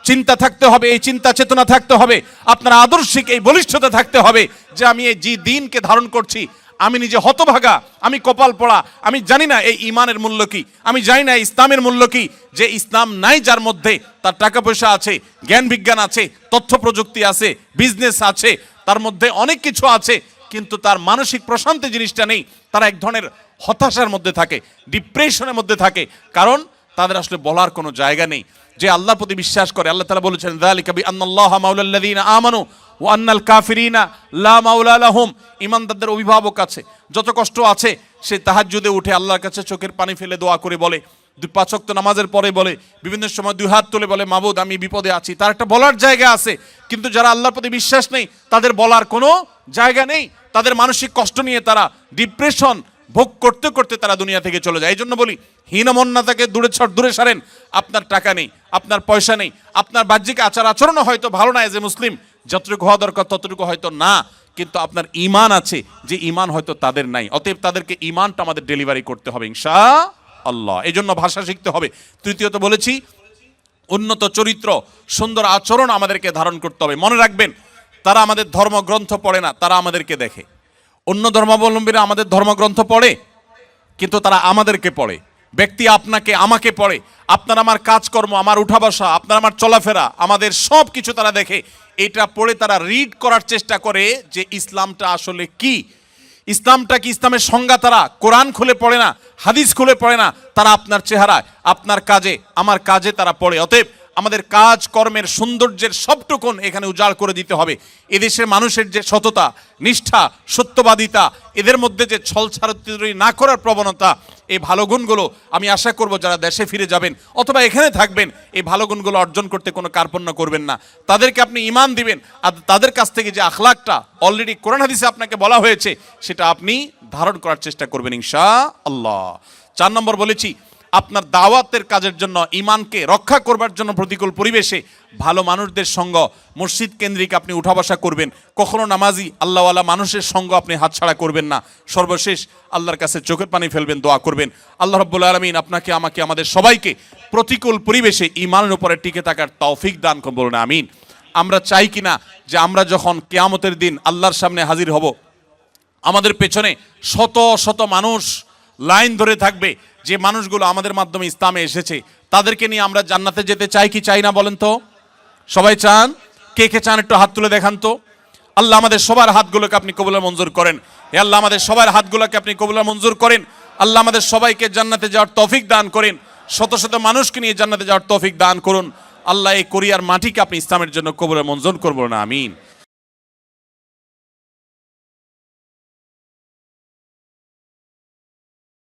চিন্তা থাকতে হবে, এই চিন্তা চেতনা থাকতে হবে, আপনার আদর্শিক এই বলিষ্ঠতা থাকতে হবে যে আমি এই যে দিনকে ধারণ করছি, আমি নিজে হতভাগা, আমি কপাল পড়া, আমি জানি না এই ঈমানের মূল্য কি, আমি জানি না ইসলামের মূল্য কি। যে ইসলাম নাই যার মধ্যে, তার টাকা পয়সা আছে, জ্ঞান বিজ্ঞান আছে, তথ্য প্রযুক্তি আছে, বিজনেস আছে, তার মধ্যে অনেক কিছু আছে, কিন্তু তার মানসিক প্রশান্তি জিনিসটা নেই। তারা এক ধরনের হতাশার মধ্যে থাকে, ডিপ্রেশনের মধ্যে থাকে, কারণ তাদের আসলে বলার কোনো জায়গা নেই। যে আল্লাহর প্রতি বিশ্বাস করে, আল্লাহ তাআলা বলেছেন যালিকা বিআন্নাল্লাহা মাওলাল্লাযীনা আমানু ওয়া আন্নাল কাফিরিনা লা মাওলা লাহুম। ঈমানদারদের অভিভাবক আছে, যত কষ্ট আছে সে তাহাজ্জুদে উঠে আল্লাহর কাছে চোখের পানি ফেলে দোয়া করে বলে, 5 ওয়াক্ত নামাজের পরে বলে, বিভিন্ন সময় 2 হাত তুলে বলে, মাবুদ আমি বিপদে আছি। তার একটা বলার জায়গা আছে। কিন্তু যারা আল্লাহর প্রতি বিশ্বাস নেই তাদের বলার কোনো জায়গা নেই। তাদের মানসিক কষ্ট নিয়ে তারা ডিপ্রেশন ভোগ করতে করতে তারা দুনিয়া থেকে চলে যায়। এই জন্য বলি, হীনমন্যতাকে দূরে সারেন। আপনার টাকা নেই, আপনার পয়সা নেই, আপনার বাহ্যিক আচার আচরণও হয়তো ভালো না, এজ এ মুসলিম যতটুকু হওয়া দরকার ততটুকু হয়তো না, কিন্তু আপনার ঈমান আছে, যে ঈমান হয়তো তাদের নাই। অতএব তাদেরকে ঈমানটা আমাদের ডেলিভারি করতে হবে ইনশাআল্লাহ। এই জন্য ভাষা শিখতে হবে। তৃতীয়ত বলেছি, উন্নত চরিত্র, সুন্দর আচরণ আমাদেরকে ধারণ করতে হবে। মনে রাখবেন, তারা আমাদের ধর্মগ্রন্থ পড়ে না, তারা আমাদেরকে দেখে। অন্য ধর্মাবলম্বীরা আমাদের ধর্মগ্রন্থ পড়ে, কিন্তু তারা আমাদেরকে পড়ে। ব্যক্তি আপনাকে আমাকে পড়ে, আপনার আমার কাজকর্ম, আমার উঠা বসা, আপনার আমার চলাফেরা, আমাদের সব কিছু তারা দেখে। এটা পড়ে তারা রিড করার চেষ্টা করে যে ইসলামটা আসলে কি, ইসলামটা কি, ইসলামের সংজ্ঞা তারা কোরআন খুলে পড়ে না, হাদিস খুলে পড়ে না, তারা আপনার চেহারায়, আপনার কাজে, আমার কাজে তারা পড়ে। অতএব আমাদের কাজ কর্মের সৌন্দর্যের সবটুকুন এখানে উজাড় করে দিতে হবে। এদেশের মানুষের যে সততা, নিষ্ঠা, সত্যবাদিতা, এদের মধ্যে যে ছলছাড়াছাড়ি না করার প্রবণতা, এই ভালো গুণগুলো আমি আশা করব যারা দেশে ফিরে যাবেন অথবা এখানে থাকবেন, এই ভালো গুণগুলো অর্জন করতে কোনো কার্পণ্য করবেন না। তাদেরকে আপনি ঈমান দিবেন, আর তাদের কাছ থেকে যে আখলাকটা অলরেডি কোরআন হাদিসে আপনাকে বলা হয়েছে সেটা আপনি ধারণ করার চেষ্টা করবেন ইনশাআল্লাহ। 4 নম্বর বলেছি, আপনার দাওয়াতের কাজের জন্য, ঈমানকে রক্ষা করবার জন্য প্রতিকূল পরিবেশে ভালো মানুষদের সঙ্গ, মসজিদ কেন্দ্রিক আপনি উঠা বসা করবেন। কখনো নামাজি আল্লাহওয়ালা মানুষের সঙ্গ আপনি হাতছাড়া করবেন না। সর্বশেষ আল্লাহর কাছে চোখের পানি ফেলবেন, দোয়া করবেন আল্লাহ রাব্বুল আলামিন আপনাকে, আমাকে, আমাদের সবাইকে প্রতিকূল পরিবেশে ঈমানের উপরে টিকে থাকার তৌফিক দান করুন, বলুন আমিন। আমরা চাই কিনা যে আমরা যখন কিয়ামতের দিন আল্লাহর সামনে হাজির হব, আমাদের পেছনে শত শত মানুষ লাইন ধরে থাকবে, যে মানুষগুলো আমাদের মাধ্যমে ইসলামে এসেছে, তাদেরকে নিয়ে আমরা জান্নাতে যেতে চাই কি চাই না বলেন তো? সবাই চান? কে কে চান একটু হাত তুলে দেখান তো। আল্লাহ আমাদের সবার হাতগুলোকে আপনি কবুল মঞ্জুর করেন। হে আল্লাহ, আমাদের সবার হাতগুলোকে আপনি কবুল মঞ্জুর করেন। আল্লাহ আমাদের সবাইকে জান্নাতে যাওয়ার তৌফিক দান করেন। শত শত মানুষকে নিয়ে জান্নাতে যাওয়ার তৌফিক দান করুন। আল্লাহ এই কোরিয়ার মাটিকে আপনি ইসলামের জন্য কবুল মঞ্জুর করবেন, আমিন।